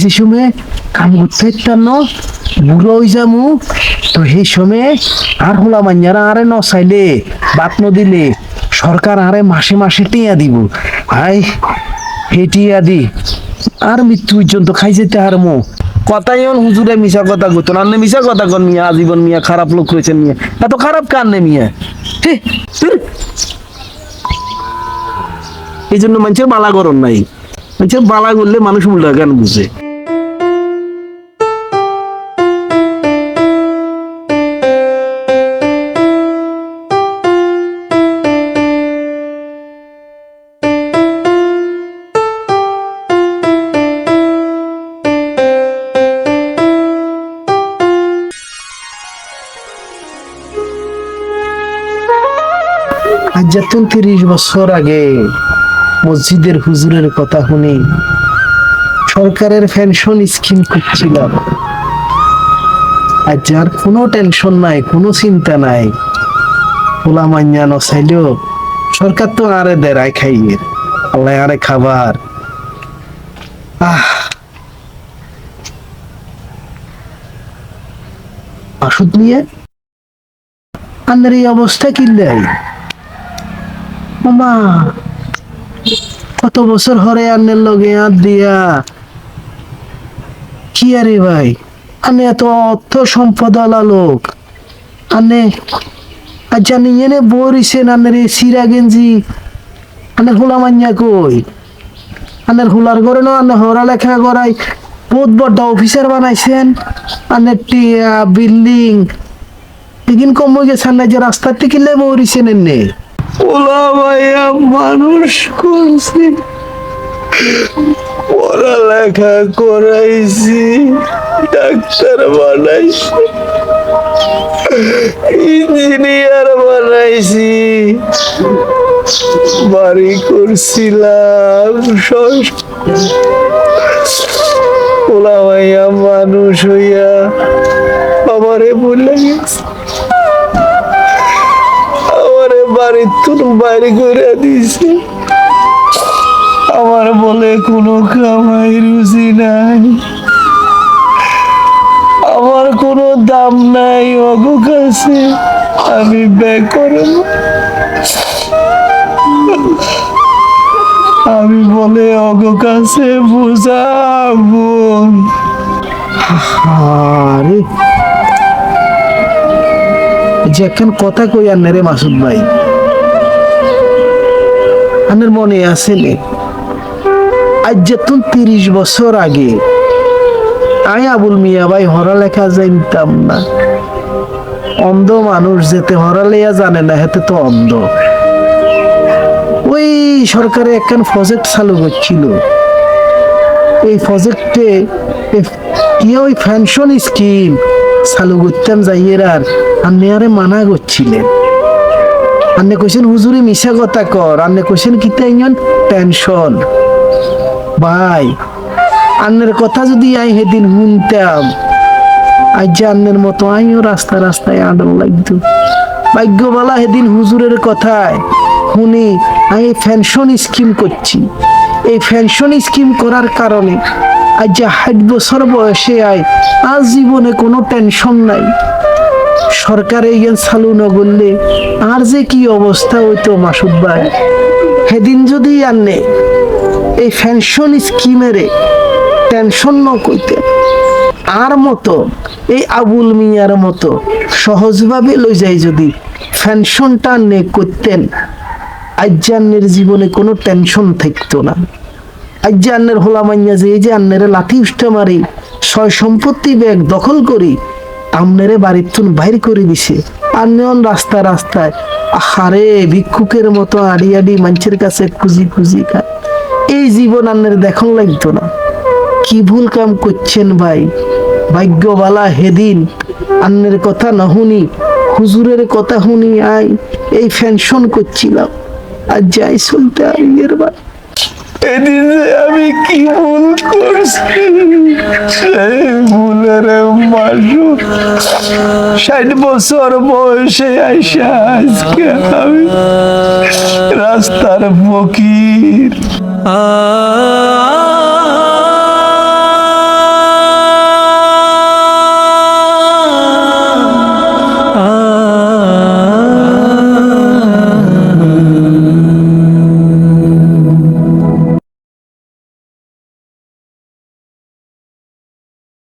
যে সময় কাম করতে ন বুড়ো হয়ে যামু, তো সেই সময় আর হলা মাঞ্জারা আরে ন চাইলে বাত নদিলে সরকার আরে মাসে মাসে টিয়া দিব। ভাই হে টিয়া দি আর মৃত্যু পর্যন্ত খাই যেতে হারমো। কথাই হুজুরে মিশা কথা কইতো না, মিশা কথা কন মিয়া, আজীবন মিয়া খারাপ লোক রয়েছেন মিয়া, এত খারাপ কান্নে মিয়া। এই জন্য মানুষের বালা গরম নাই, মানুষের বালা করলে মানুষ উল্টা কেন বুঝে। আজ যখন 30 বছর আগে মসজিদের হুজুরের কথা শুনি সরকারের পেনশন স্কিম করছিলাম, আজ যার কোনো টেনশন নাই, কোনো চিন্তা নাই, পোলা মাইয়া নচাইলেও সরকার তো আরে দেয় খাইয়ে, আল্লাহ আরে খাবার। ওষুধ নিয়ে আন্নার এই অবস্থা কিনলাই মামা, কত বছর হরে আন্নের লগে আর দিয়া কি আরে ভাই, আনে এত অর্থ সম্পদ আলা লোক, আনে আর জানি এনে বরিছেন আন্নের এই সিরা গেঞ্জি, আনের হোলা মাইয়া কই, আনের হোলার ঘরে না আনে হরা লেখা করাই বহুত বড় অফিসার বানাইছেন, আনের টিয়া বিল্ডিং এদিন কম হয়ে গেছেন না যে রাস্তার থেকে বরিছেন এনে। ওলা ভাইয়া মানুষ করছি, পড়ালেখা করাইছি, ডাক্তার বানাইছি, ইঞ্জিনিয়ার বানাইছি, বাড়ি করছিলাম, ওলা ভাইয়া মানুষ হইয়া আমারে বলে গেছে, বাড়ির তুন বাইরে করে দিছে, আমার বলে কোনো কামাই রুচি নাই, আমার কোনো দাম নাই ওগো কাছে, আমি ব্যাগ করে আমি বলে ওগো কাছে বুঝাবো। আরে যে একখান কথা কই আন্নে রে মাসুদ ভাই, আন্নের মনে আছে নে আজ যখন 30 বছর আগে আমি আবুল মিয়া ভাই হরালেখা জানতাম না, অন্ধ মানুষ যেতে হরালেয়া জানে না হেতে তো অন্ধ। ওই সরকারে একখান প্রজেক্ট চালু করছিল, এই প্রজেক্টে ওই পেনশন স্কিম চালু করতাম যাইয়ের আর আন্নে আরে মানা করছিলেন, আন্নে কইছেন হুজুরি মিশা কথা কর, আন্নে কইছেন কিতা ইঞ্জন টেনশন। ভাই আন্নের কথা যদি আই সেদিন শুনতাম, আজ যে আন্নের মতো আইও রাস্তা রাস্তায় আডল লাগতো। ভাগ্যবালা সেদিন হুজুরের কথায় শুনি আমি পেনশন স্কিম করছি, এই পেনশন স্কিম করার কারণে আজ যে 60 বছর বয়সে আয় আজ জীবনে কোনো টেনশন নাই। সরকার এই চালু না করলে আর যে কি অবস্থা হইতো মাসুদ ভাই, সেদিন যদি আনে এই পেনশন স্কিমের টেনশন ন কইতে আর মতো এই আবুল মিয়ার মতো সহজভাবে লই যাই যদি পেনশনটা নে করতেন, আজ আন্নের জীবনে কোনো টেনশন থাকতো না। আজ আন্নের হোলা মাইয়া যে এই যে আন্নের লাঠি উষ্টা মারি সয় সম্পত্তি ব্যাগ দখল করি আমনেরে বাড়ির তুন বাইর করে দিছে, আর নেন রাস্তা রাস্তায় আহারে ভিক্ষুকের মতো আড়ি আড়ি মানুষের কাছে খুঁজি খুঁজি খায়। এই জীবন আন্নের দেখুন লাগতো না, কি ভুল কাম করছেন ভাই। ভাগ্যবালা হেদিন আন্নের কথা না শুনি হুজুরের কথা শুনি আই এই পেনশন করছিলাম, আর যাই চলতে আইয়ের ভাই এদিন আমি কি ভুল করছি, সেই ভুলের মাসুদ 60 বছর বয়সে আইসা আজকে আমি রাস্তার ফকির।